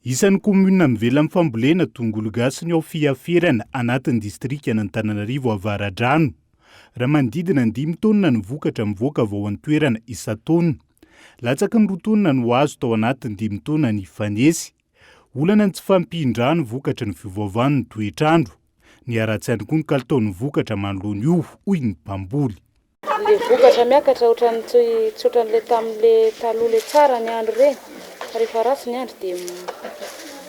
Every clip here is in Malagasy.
Isan'ny komuna mivela amin'ny fambolena tongolo gasy ny ao fiaferana anatin'ny distrika n'Antananarivo avaradrano. Raha manodidina 5 taonina ny vokatra mivoaka avy ao an-toerana isan-taona. Latsaky ny 2 taonina no azo tao anatin'ny 5 taonina ny fanesy. Olana ny tsy fampihindra ny vokatra ny fiovaovan'ny toetrandro. Ny aratsany koa ny kalitaon'ny vokatra manoloana io hoy ny mpamboly. Le vokatra miakatra ohatran'le tamin'le taloha le tsara ny andro reny. Rehefa ratsy ny andro dia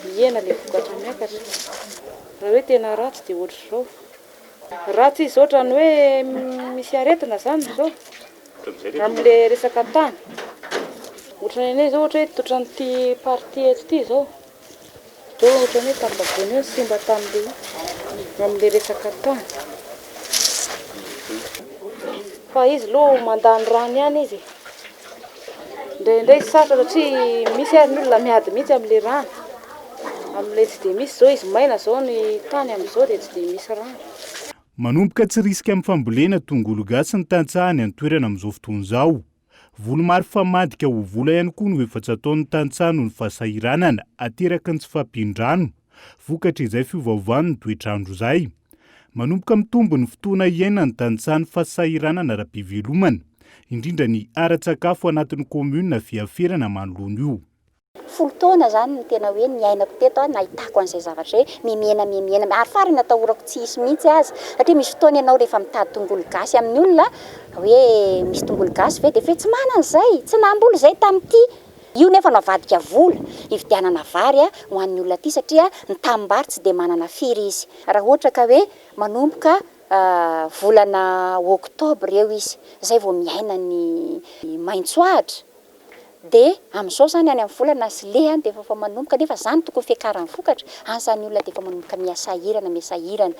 mihena le vokatra miakatra. Raha hoe tena ratsy dia ohatr' izao. Ratsy izy ohatrany hoe misy aretina zany izao. Amin'le resaka tany. Ohatran'ny izao ohatra hoe ohatran'ity party eto ity izao. Izao ohatran'ny hoe tambavony hoe simba amin'le resaka tany. Fa izy aloha mandany rano ihany izy. Ndraindray sarotra satria misy ary ny olona miady mihitsy amin'le rano. Amin'le tsy dia misy izao izy maina izao ny tany amin'izao dia tsy dia misy rano. Manomboka tsy risika amin'ny fambolena tongolo gasy ny tantsahany an-toerana amin'izao fotoana izao. Volomary famadika ho vola ihany koa no efa tsy ataon'ny tantsaha noho ny fahasahiranana ateraka ny tsy fampindrano, vokatra izay fiovaovan'ny toetrandro izay. Manomboka mitombo ny fotoana iainan'ny tantsaha ny fahasahiranana ara-pivelomana, indrindra ny ara-tsakafo anatin'ny komuna fiaferana manoloana io. 10 taona zany ny tena hoe ny ainako teto nahitako an'izay zavatra hoe mimena ary farany atahorako tsy hisy mihitsy azy satria misy fotoana ianao rehefa mitady tongolo gasy amin'ny olona hoe misy tongolo gasy ve dia fe tsy manana izay tsy namboly izay tamin'ity io nefa navadika vola hividianana vary ho an'ny olona aty satria ny tanimbary tsy dia manana firy izy raha ohatra ka hoe manomboka volana OCTOBRE eo izy izay vao miaina ny maitsoahitra. Dia amin'izao zany any amin'ny volana Jolay dia efa manomboka nefa zany tokony fiakaran'ny vokatra an'izany olona dia efa manomboka miasahirana.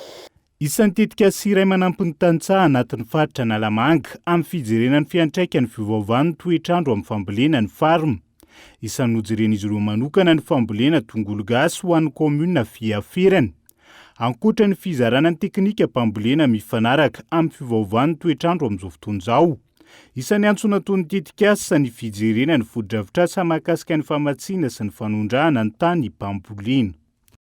Isan'ny tetika siray manampy ny tantsaha anatin'ny faritra Analamanga amin'ny fijerenan'ny fiantraikan'ny fiovaovan'ny toetrandro amin'ny fambolena ny farm. Isan'ny nojeren'izy ireo manokana ny fambolena tongolo gasy ho an'ny komuna fiaferana. Ankoatra ny fizarana ny teknika mpambolena mifanaraka amin'ny fiovaovan'ny toetrandro amin'izao fotoana izao. Isan'ny antsoina toy ny tetikasa ny fijerenan'ny foto-drafitr'asa mahakasika ny famatsiana sy ny fanondrahana ny tany mpambolena.